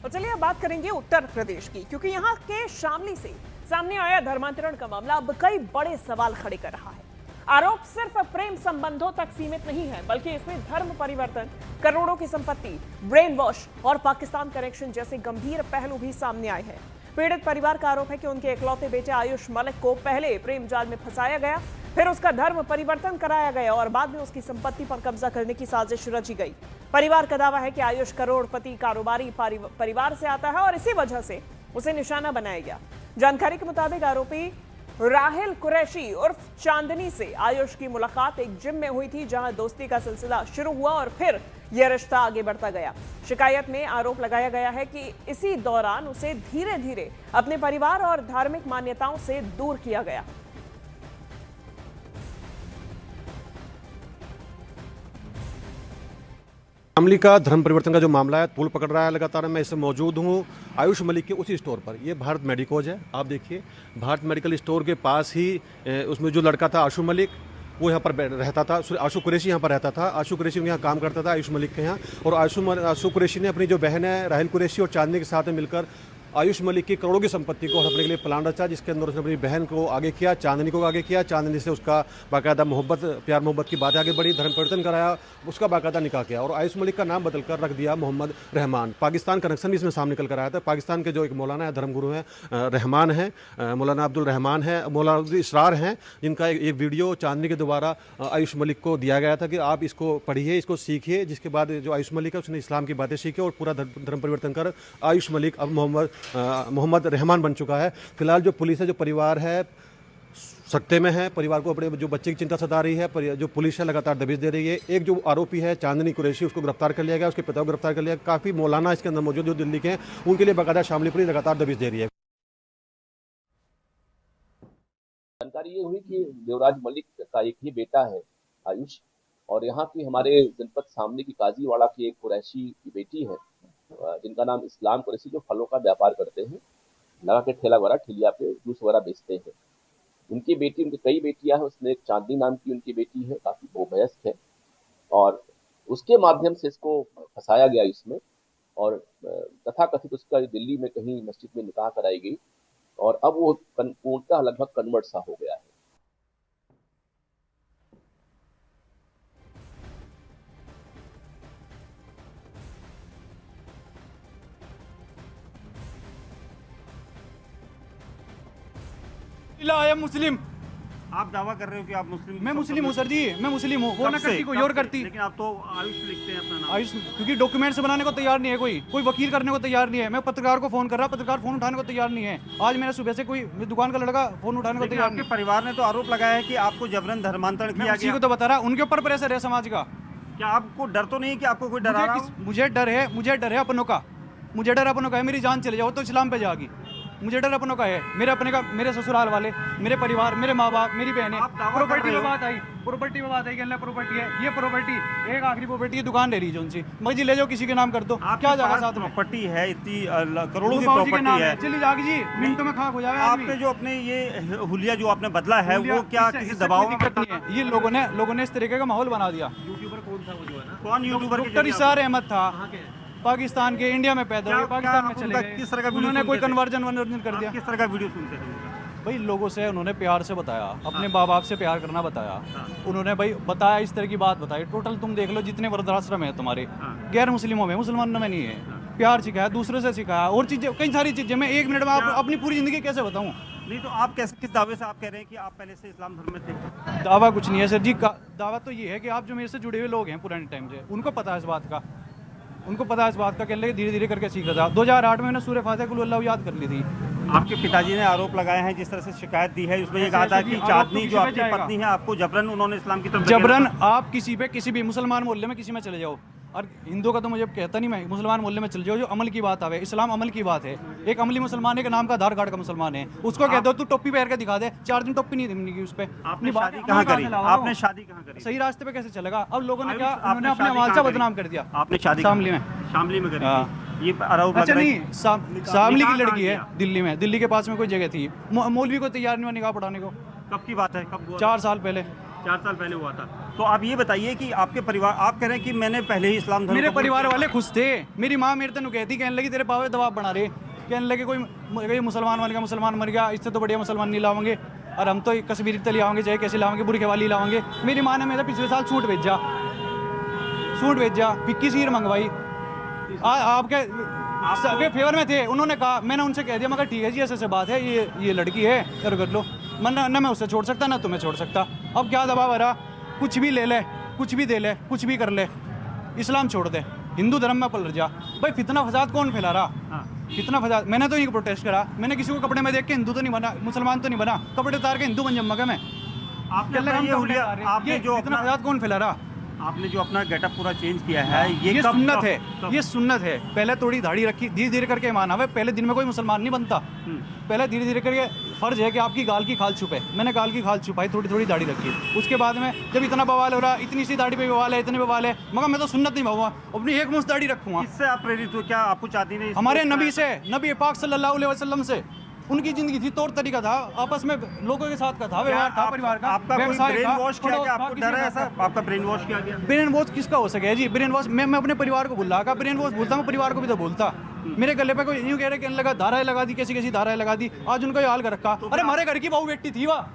और चलिए अब बात करेंगे उत्तर प्रदेश की, क्योंकि यहाँ के शामली से सामने आया धर्मांतरण का मामला अब कई बड़े सवाल खड़े कर रहा है। आरोप सिर्फ प्रेम संबंधों तक सीमित नहीं है, बल्कि इसमें धर्म परिवर्तन, करोड़ों की संपत्ति, ब्रेन वॉश और पाकिस्तान कनेक्शन जैसे गंभीर पहलू भी सामने आए हैं। पीड़ित परिवार का आरोप है कि उनके इकलौते बेटे आयुष मलिक को पहले प्रेम जाल में फंसाया गया, फिर उसका धर्म परिवर्तन कराया गया और बाद में उसकी संपत्ति पर कब्जा करने की साजिश रची गई। परिवार का दावा है कि आयुष करोड़पति कारोबारी परिवार से आता है और इसी वजह से उसे निशाना बनाया गया। जानकारी के मुताबिक आरोपी राहिल कुरैशी उर्फ चांदनी से आयुष की मुलाकात एक जिम में हुई थी, जहां दोस्ती का सिलसिला शुरू हुआ और फिर यह रिश्ता आगे बढ़ता गया। शिकायत में आरोप लगाया गया है कि इसी दौरान उसे धीरे धीरे अपने परिवार और धार्मिक मान्यताओं से दूर किया गया। शामली का धर्म परिवर्तन का जो मामला है तूल पकड़ रहा है लगातार। मैं इसमें मौजूद हूँ आयुष मलिक के उसी स्टोर पर। ये भारत मेडिकोज है, आप देखिए भारत मेडिकल स्टोर के पास ही उसमें जो लड़का था आशु मलिक, वो यहाँ पर रहता था। आशु कुरैशी यहाँ पर रहता था। आशु कुरैशी यहाँ काम करता था आयुष मलिक के यहाँ। और आशु कुरैशी ने अपनी जो बहन है राहिल कुरैशी और चांदनी के साथ में मिलकर आयुष मलिक की करोड़ों की संपत्ति को हड़पने के लिए प्लान रचा, जिसके अंदर उसने अपनी बहन को आगे किया, चांदनी को आगे किया। चांदनी से उसका बाकायदा प्यार मोहब्बत की बातें आगे बढ़ी, धर्म परिवर्तन कराया, उसका बाकायदा निकाह किया और आयुष मलिक का नाम बदलकर रख दिया मोहम्मद रहमान। पाकिस्तान कनेक्शन भी इसमें सामने निकल कर आया था। पाकिस्तान के जो एक मौलाना है, धर्मगुरु हैं, रहमान है, मौलाना अब्दुल रहमान है, मौलाना इसरार हैं, जिनका एक वीडियो चांदनी के द्वारा आयुष मलिक को दिया गया था कि आप इसको पढ़िए, इसको सीखिए। जिसके बाद जो आयुष मलिक है उसने इस्लाम की बातें सीखी और पूरा धर्म परिवर्तन कर आयुष मलिक अब मोहम्मद रहमान बन चुका है। फिलहाल जो पुलिस है, जो परिवार है, सत्ते में है। परिवार को अपने जो बच्चे की चिंता सता रही है, जो पुलिस है लगातार दबिश दे रही है। एक जो आरोपी है चांदनी कुरैशी, उसको गिरफ्तार कर लिया गया, उसके पिता को गिरफ्तार कर लिया। काफ़ी मौलाना इसके अंदर मौजूद जो दिल्ली के हैं, उनके लिए बाकायदा शामली पुलिस लगातार दबिश दे रही है। जानकारी ये हुई कि देवराज मलिक का एक ही बेटा है आयुष, और यहाँ की हमारे जनपद सामने की काजीवाड़ा की एक कुरैशी की बेटी है, जिनका नाम इस्लाम कुरैशी, जो फलों का व्यापार करते हैं, लगा के ठेला वगैरह ठेलिया पे जूस वगैरह बेचते हैं। उनकी बेटी, उनकी कई बेटियां हैं, उसमें एक चांदनी नाम की उनकी बेटी है, काफी वयस्क है, और उसके माध्यम से इसको फंसाया गया इसमें, और तथाकथित उसका दिल्ली में कहीं मस्जिद में निकाह कराई गई और अब वो पूर्णतः लगभग कन्वर्ट सा हो गया है। मुस्लिम, आप दावा कर रहे हो कि आप मुस्लिम? मैं मुस्लिम हूँ सर जी, मैं मुस्लिम हूँ। वो ना करती कोई और करती, लेकिन आप तो आयुष लिखते हैं अपना नाम। आयुष, क्योंकि डॉक्यूमेंट्स बनाने को तैयार नहीं है, कोई वकील करने को तैयार नहीं है। मैं पत्रकार को फोन कर रहा, पत्रकार फोन उठाने को तैयार नहीं है। आज मेरा सुबह से कोई दुकान का लड़का फोन उठाने को तैयार नहीं। आपके परिवार ने तो आरोप लगाया है कि आपको जबरन धर्मांतरण किया गया। उसी को तो बता रहा, उनके ऊपर प्रेशर है समाज का। क्या आपको डर तो नहीं कि आपको कोई डरा रहा हो? मुझे डर है अपनों का, मुझे डर अपनों का है। मेरी जान चले जाओ तो इस्लाम पे जाएगी। मुझे डर अपनों का है, मेरे अपने का, मेरे ससुराल वाले, मेरे परिवार, मेरे माँ बाप, मेरी बहनें। प्रॉपर्टी में बात आई कि अल्लाह प्रॉपर्टी है, ये प्रॉपर्टी एक आखिरी प्रॉपर्टी की दुकान ले लीजिए उनसे, मर्जी ले जाओ, किसी के नाम कर दो, क्या जाएगा साथ में? प्रॉपर्टी है इतनी करोड़ों की प्रॉपर्टी है, चली जाएगी जी, मिनटों में खाक हो जाएगा। आपने जो अपने ये हुलिया जो आपने बदला है, वो क्या किसी दबाव में? दिक्कत नहीं है। ये लोगों ने इस तरीके का माहौल बना दिया। यूट्यूबर कौन था वो जो है ना? कौन यूट्यूबर? डॉक्टर इसार अहमद था, पाकिस्तान के, इंडिया में पैदा हुए, पाकिस्तान में चले गए। किस तरह का उन्होंने कोई कन्वर्जन कर दिया। किस तरह का वीडियो सुनते थे? भाई लोगों से उन्होंने प्यार से बताया, अपने माँ बाप से प्यार करना बताया। उन्होंने भाई बताया, इस तरह की बात बताई। टोटल तुम देख लो जितने वृद्धाश्रम है तुम्हारे, गैर मुस्लिमों में, मुसलमानों में नहीं है। प्यार सिखाया, दूसरे से सिखाया, और चीजें, कई सारी चीजें। मैं 1 मिनट में अपनी पूरी जिंदगी कैसे बताऊँ? नहीं तो आप कैसे, किस दावे से आप कह रहे हैं कि आप पहले से इस्लाम धर्म में थे? दावा कुछ नहीं है सर जी। दावा तो ये है कि आप जो मेरे से जुड़े हुए लोग हैं पुराने टाइम से, उनको पता है इस बात का, कि अल्लाह धीरे धीरे करके सीख रहा था। 2008 में मैंने सूरह फातिहा कुल अल्लाह याद कर ली थी। आपके पिताजी ने आरोप लगाए हैं, जिस तरह से शिकायत दी है उसमें ये कहा था कि चांदनी जो आपकी पत्नी है, आपको जबरन उन्होंने इस्लाम की तरफ जबरन। आप किसी भी मुसलमान मोहल्ले में किसी में चले जाओ, और हिंदू का तो मुझे कहता नहीं, मैं मुसलमान मोहल्ले में चले जाओ, जो अमल की बात आवे, इस्लाम अमल की बात है। एक अमली मुसलमान, एक नाम का आधार कार्ड का मुसलमान है, उसको कह दो तू टोपी पहन के दिखा दे, 4 दिन टोपी नहीं देनी उस पे। आपने शादी कहाँ करी? आपने शादी कहाँ करी? सही रास्ते पे कैसे चलेगा? अब लोगों ने क्या, उन्होंने अपने मालचा बदनाम कर दिया। आपने शादी शामली में करी? ये आरोप अच्छा नहीं, शामली की लड़की है, दिल्ली में, दिल्ली के पास में कोई जगह थी, मौलवी को तैयार नहीं हुआ निकाह पढ़ाने को। कब की बात है? कब? 4 साल पहले। 4 साल पहले हुआ था। तो आप ये बताइए कि आपके परिवार, आप कह रहे हैं कि मैंने पहले ही इस्लाम धर्म मेरे कबूल परिवार किया। वाले खुश थे। मेरी माँ मेरे तेन कहती, कहने लगी तेरे पावे दबाव बना रहे, कहने लगे कोई मुसलमान बन गया, मुसलमान मर गया, इससे तो बढ़िया मुसलमान नहीं लाओगे, और हम तो कश्मीरी तली लाओगे, चाहे कैसे लाओगे, बुरखे वाली लाओगे। मेरी माँ ने मेरा पिछले साल सूट भेजा, 21 हीर मंगवाई। आपके फेवर में थे, उन्होंने कहा, मैंने उनसे कह दिया, मगर ठीक है जी ऐसे बात है, ये लड़की है कर लो, ना मैं उससे छोड़ सकता ना तुम्हें छोड़ सकता। अब क्या दबाव आ रहा, कुछ भी ले ले, कुछ भी दे ले, कुछ भी कर ले, इस्लाम छोड़ दे, हिंदू धर्म में पलट जा। भाई फितना फसाद कौन फैला रहा? फितना फसाद मैंने तो ये प्रोटेस्ट करा। मैंने किसी को कपड़े में देख के हिंदू तो नहीं बना, मुसलमान तो नहीं बना, कपड़े उतार के हिंदू बन जम्मा मैं। आपने जो फितना फसाद कौन फैला रहा? आपने जो अपना गेटअप पूरा चेंज किया है, ये सुन्नत है, ये सुन्नत है। पहले थोड़ी दाढ़ी रखी, धीरे धीरे करके माना हुआ। पहले दिन में कोई मुसलमान नहीं बनता, पहले धीरे धीरे करके फर्ज है कि आपकी गाल की खाल छुपे। मैंने गाल की खाल छुपाई, थोड़ी थोड़ी दाढ़ी रखी। उसके बाद में जब इतना बवाल हो रहा, इतनी सी दाढ़ी पे बवाल है, इतने बवाल है, मगर मैं तो सुन्नत नहीं भाऊंगा, अपनी एक मुश्त दाढ़ी रखूंगा। इससे आप प्रेरित हो? क्या आपको चाहती नहीं? हमारे नबी से, नबी पाक सल्लल्लाहु अलैहि वसल्लम से, उनकी जिंदगी थी, तौर तरीका था, आपस में लोगों के साथ का था, व्यवहार था, परिवार का, आपका कोई व्यवसाय ब्रेन था, वॉश किया गया? आपको डर है ऐसा? आपका ब्रेन वॉश किया गया? ब्रेन वॉश किसका हो सके जी? ब्रेन वॉश मैं अपने परिवार को भूल रहा, ब्रेन वॉश भूलता, मैं परिवार को भी तो भूलता। मेरे गले पे कोई यूं कह रहे कहने लगा धाराएं लगा दी, कैसी कैसी धाराएं लगा दी, आज उनका ये हाल कर रखा। अरे हमारे घर की बहू बेटी थी वह,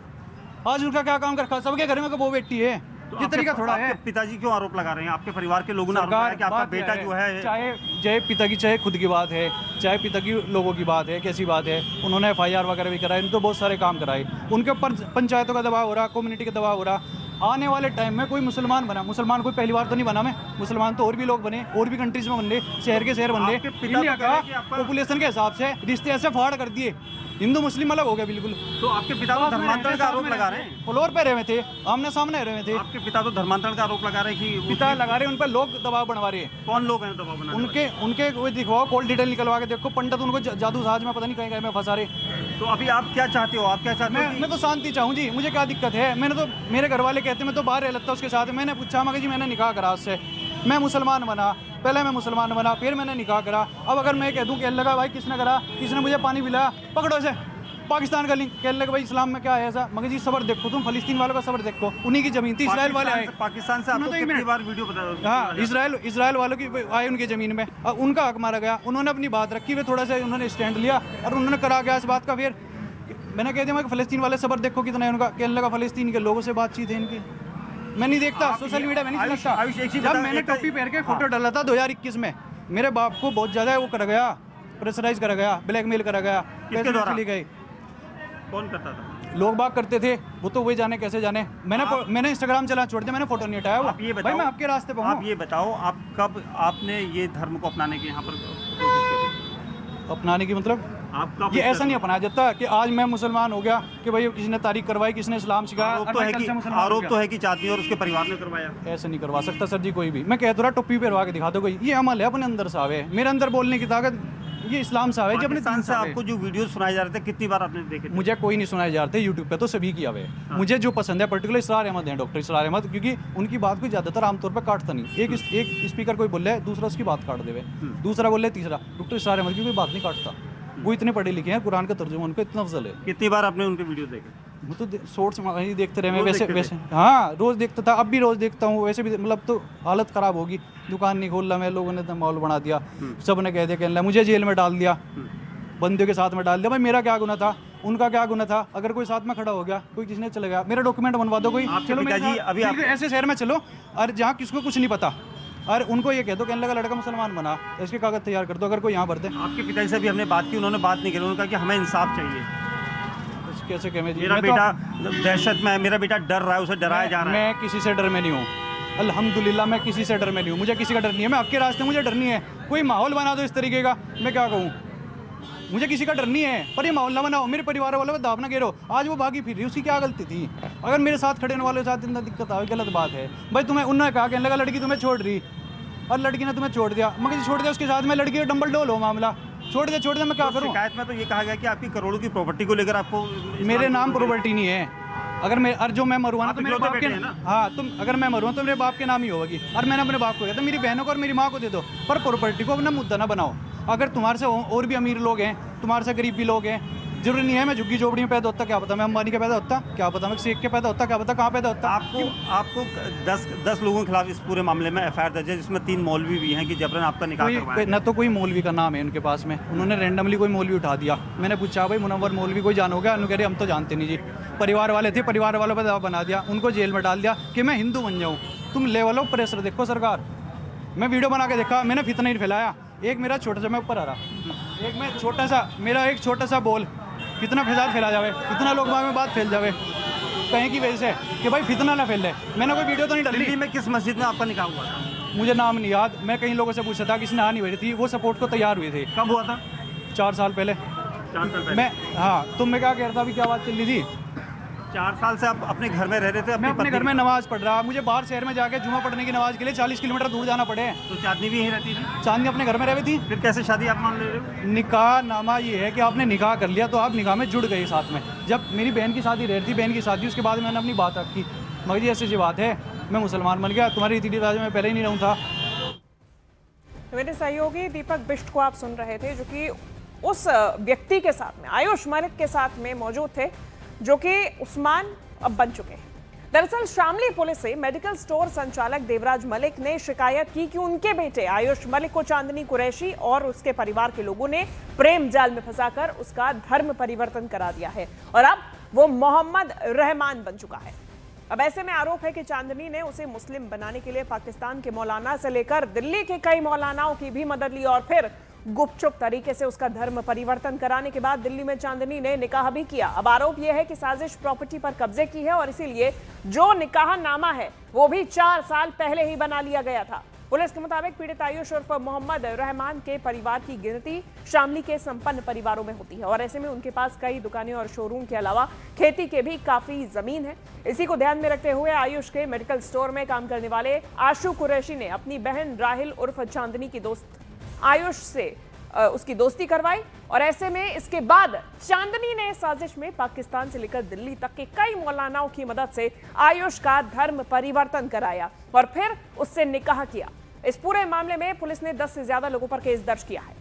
आज उनका क्या काम कर रखा? सबके घर में बहू बेटी है, ये तरीका थोड़ा है। पिताजी क्यों आरोप लगा रहे हैं? आपके परिवार के लोगों ने आरोप लगाया कि आपका बेटा जो है, चाहे पिता की, चाहे खुद की बात है, चाहे पिता की लोगों की बात है, कैसी बात है, उन्होंने FIR वगैरह भी कराए, उनको बहुत सारे काम कराए, उनके ऊपर पंचायतों का दबाव हो रहा, कम्युनिटी का दबाव हो रहा। आने वाले टाइम में कोई मुसलमान बना, मुसलमान कोई पहली बार तो नहीं बना मैं, मुसलमान तो और भी लोग बने, और भी कंट्रीज में बन रहे, शहर के शहर बन रहे। इंडिया का पॉपुलेशन के हिसाब से रिश्ते ऐसे फाड़ कर दिए, हिंदू मुस्लिम अलग हो गया बिल्कुल। तो आपके पिता तो धर्मांतरण का आरोप लगा रहे हैं? फ्लोर पे रहे थे, आमने सामने रहे थे। आपके पिता तो धर्मांतरण का आरोप लगा रहे हैं कि पिता लगा रहे, उन पर लोग दबाव बनवा रहे हैं। कौन लोग हैं दबाव बनाने वाले? उनके वो दिखवाओ, कॉल डिटेल निकलवा के देखो, पंडित उनको जादू साज में पता नहीं कहीं में फंसा रहे। तो अभी आप क्या चाहते हो? आप क्या चाहते हो? मैं तो शांति चाहूँ जी, मुझे क्या दिक्कत है? मैंने तो, मेरे घर वाले कहते मैं तो बाहर रह लगता उसके साथ। मैंने पूछा, मगर जी मैंने निकाह करा उससे, मैं मुसलमान बना, पहले मैं मुसलमान बना, फिर मैंने निकाह करा। अब अगर मैं कह दूं कि अल्लाह का भाई किसने करा, किसने मुझे पानी पिलाया, पकड़ो से पाकिस्तान का लिंक, कहने लगे भाई इस्लाम में क्या है ऐसा। मगर जी सबर देखो, तुम फलस्तीन वालों का सबर देखो, उन्हीं की जमीन थी, इसराइल वाले आए पाकिस्तान से। आपको कितनी बार वीडियो बता? हाँ, इसराइल वालों की आए उनकी ज़मीन में, उनका हक मारा गया, उन्होंने अपनी बात रखी, वे थोड़ा सा उन्होंने स्टैंड लिया और उन्होंने करा गया इस बात का। फिर मैंने कह दिया मैं फ़लस्तीन वाले सबर देखो कितना है उनका, कहने लगा फ़लस्तीन के लोगों से बातचीत है इनकी। मैं नहीं देखता सोशल मीडिया में, नहीं चलाता। जब मैंने टोपी पहन के फोटो डाला था 2021 में, मेरे बाप को बहुत ज़्यादा वो करा गया, प्रेशराइज करा गया, ब्लैकमेल करा गया, पैसे चली गई। कौन करता था? लोग बात करते थे, वो तो वही जाने कैसे जाने। मैंने इंस्टाग्राम चला छोड़ दिया, मैंने फोटो नहीं हटाया। आप ये बताओ, भाई मैं आपके रास्ते पे हूं। आप ये बताओ, आप कब आपने ये धर्म को अपनाने के यहाँ पर कोशिश की? अपनाने की मतलब आप कब? ये ऐसा नहीं अपनाया जाता कि आज मैं मुसलमान हो गया कि भाई किसी ने तारीख करवाई, किसी ने इस्लाम सिखाया। आरोप तो है कि चांदनी और उसके परिवार ने करवाया। ऐसे नहीं करवा सकता सर जी कोई भी। मैं कह तो रहा टोपी पहनवा के दिखा दो कोई, ये अमल है अपने अंदर से आवे, मेरे अंदर बोलने की ताकत ये इस्लाम से आवे। जब अपने पाकिस्तान से आपको जो वीडियो सुनाए जा रहे थे, कितनी बार आपने देखे? मुझे कोई नहीं सुनाए जा रहे थे, यूट्यूब पे तो सभी की आवे। मुझे जो पसंद है पर्टिकुलर इसरार अहमद है, डॉक्टर इसरार अहमद, क्योंकि उनकी बात को ज़्यादातर आमतौर पर काटता नहीं। एक स्पीकर कोई बोले, दूसरा उसकी बात काट देवे, दूसरा बोले, तीसरा। डॉक्टर इसरार अहमद की कोई बात नहीं काटता, वो इतने पढ़े लिखे हैं, कुरान का तर्जुमा उनको इतना अफजल है। कितनी बार आपने उनके वीडियो देखे? वो तो शॉर्ट्स ही देखते रहे मैं, वैसे हाँ रोज़ देखता था, अब भी रोज़ देखता हूँ। वैसे भी मतलब तो हालत ख़राब होगी, दुकान नहीं खोल रहा मैं, लोगों ने तो माहौल बना दिया, सब ने कह दिया कहने मुझे जेल में डाल दिया, बंदियों के साथ में डाल दिया। भाई मेरा क्या गुनाह था, उनका क्या गुनाह था? अगर कोई साथ में खड़ा हो गया, कोई किसी ने चले गया, मेरा डॉक्यूमेंट बनवा दो कोई, चलो पिताजी अभी आप ऐसे शहर में चलो और जहाँ किसको कुछ नहीं पता, और उनको ये कह दो कहने लगा लड़का मुसलमान बना, इसके कागज तैयार कर दो, अगर कोई यहाँ भर दे। आपके पिताजी से भी हमने बात की, उन्होंने बात नहीं की, उन्होंने कहा कि हमें इंसाफ चाहिए। कैसे कहें जी, मेरा बेटा दहशत में है, मेरा बेटा डर रहा है, उसे डराया जा रहा है। मैं किसी से डर में नहीं हूँ, अल्हम्दुलिल्लाह मैं किसी से डर में नहीं हूँ, मुझे किसी का डर नहीं है। मैं आपके रास्ते मुझे डर नहीं है, कोई माहौल बना दो इस तरीके का, मैं क्या कहूँ, मुझे किसी का डर नहीं है, पर ये माहौल ना बनाओ, मेरे परिवार वालों को दाब ना घेरो। आज वो भागी फिर रही, उसकी क्या गलती थी? अगर मेरे साथ खड़े होने वालों के साथ इतना दिक्कत आ, गलत बात है। भाई तुम्हें उन्होंने कहा कहने लगा लड़की तुम्हें छोड़ रही, और लड़की ने तुम्हें छोड़ दिया, मगर छोड़ दिया उसके साथ में लड़की डंबल डोल हो मामला, छोड़ दे मैं क्या करूँ? शिकायत में तो ये कहा गया कि आपकी करोड़ों की प्रॉपर्टी को लेकर आपको मेरे नाम प्रॉपर्टी नहीं है, अगर मैं और जो मैं मरूँ ना तो मेरे बाप के, हाँ तुम अगर मैं मरूँ तो मेरे बाप के नाम ही होगी, और मैंने अपने बाप को कहता मेरी बहनों को और मेरी माँ को दे दो, पर प्रॉपर्टी को अपना मुद्दा ना बनाओ। अगर तुम्हारे से और भी अमीर लोग हैं, तुम्हारे से गरीब भी लोग हैं, जरूरी नहीं है मैं झुग्गी झोपड़ी में पैदा होता, क्या पता मैं अंबानी का पैदा होता, क्या पता मैं शेख के पैदा होता, क्या पता कहाँ पैदा होता। आपको 10 लोगों के खिलाफ इस पूरे मामले में एफआईआर दर्ज है, जिसमें 3 मौलवी भी हैं कि जबरन आपका निकाह करवाया। न तो कोई मौलवी का नाम है उनके पास में, उन्होंने रैंडमली कोई मौलवी उठा दिया। मैंने पूछा भाई मुनव्वर मौलवी कोई जानोगे? उन्होंने कह रहे हम तो जानते नहीं जी। परिवार वाले थे, परिवार वालों पर दबाव बना दिया, उनको जेल में डाल दिया कि मैं हिंदू बन जाऊँ। तुम लेवल ऑफ प्रेशर देखो सरकार। मैं वीडियो बना के देखा, मैंने फितना नहीं फैलाया। एक मेरा छोटा सा, मैं ऊपर आ रहा, एक मैं छोटा सा, मेरा एक छोटा सा बोल कितना फैसाद फैला जावे, कितना लोग में बात फैल जावे कहीं की वजह से कि भाई फितना ना फैले। मैंने कोई वीडियो तो नहीं डाली। दिल्ली में किस मस्जिद में आपका निकाह हुआ था? मुझे नाम नहीं याद, मैं कई लोगों से पूछा था, किसी ने हाँ नहीं हुई थी, वो सपोर्ट को तैयार हुए थे। कब हुआ था? 4 साल पहले। 4 साल पहले मैं, हाँ, तुम मैं क्या कह रहा था, अभी क्या बात चल रही थी? 4 साल से आप अपने घर में रह रहे थे? मैं अपने घर में नमाज पढ़ रहा, मुझे बाहर शहर में जाके जुमा पढ़ने की नमाज के लिए 40 किलोमीटर दूर जाना पड़े। तो चांदनी भी यहीं रहती थी? चांदनी अपने घर में रहती थी। फिर कैसे शादी आप मान ले रहे हो? निकाह नामा ये है कि आपने निकाह कर लिया तो आप निकाह में जुड़ गए साथ में। जब मेरी बहन की शादी रह रही थी, बहन की शादी, उसके बाद मैंने अपनी बात रखी, मगर जी ऐसी बात है मैं मुसलमान बन गया, तुम्हारी रीति रिवाज में पहले ही नहीं रहूँ था। तो मेरे सहयोगी दीपक बिष्ट को आप सुन रहे थे, जो कि उस व्यक्ति के साथ में, आयुष मलिक के साथ में मौजूद थे, जो कि उस्मान अब बन चुके हैं। दरअसल शामली पुलिस से मेडिकल स्टोर संचालक देवराज मलिक ने शिकायत की कि उनके बेटे आयुष मलिक को चांदनी कुरैशी और उसके परिवार के लोगों ने प्रेम जाल में फंसाकर उसका धर्म परिवर्तन करा दिया है और अब वो मोहम्मद रहमान बन चुका है। अब ऐसे में आरोप है कि चांदनी ने उसे मुस्लिम बनाने के लिए पाकिस्तान के मौलाना से लेकर दिल्ली के कई मौलानाओं की भी मदद ली और फिर गुपचुप तरीके से उसका धर्म परिवर्तन कराने के बाद दिल्ली में चांदनी ने निकाह भी किया। अब आरोप यह है कि साजिश प्रॉपर्टी पर कब्जे की है और इसीलिए जो निकाह नामा है वो भी 4 साल पहले ही बना लिया गया था। पुलिस के मुताबिक पीड़ित आयुष उर्फ मोहम्मद रहमान के परिवार की गिनती शामली के संपन्न परिवारों में होती है और ऐसे में उनके पास कई दुकानें और शोरूम के अलावा खेती के भी काफी जमीन है। इसी को ध्यान में रखते हुए आयुष के मेडिकल स्टोर में काम करने वाले आशु कुरैशी ने अपनी बहन राहिल उर्फ चांदनी की दोस्त आयुष से उसकी दोस्ती करवाई और ऐसे में इसके बाद चांदनी ने साजिश में पाकिस्तान से लेकर दिल्ली तक के कई मौलानाओं की मदद से आयुष का धर्म परिवर्तन कराया और फिर उससे निकाह किया। इस पूरे मामले में पुलिस ने 10 से ज्यादा लोगों पर केस दर्ज किया है।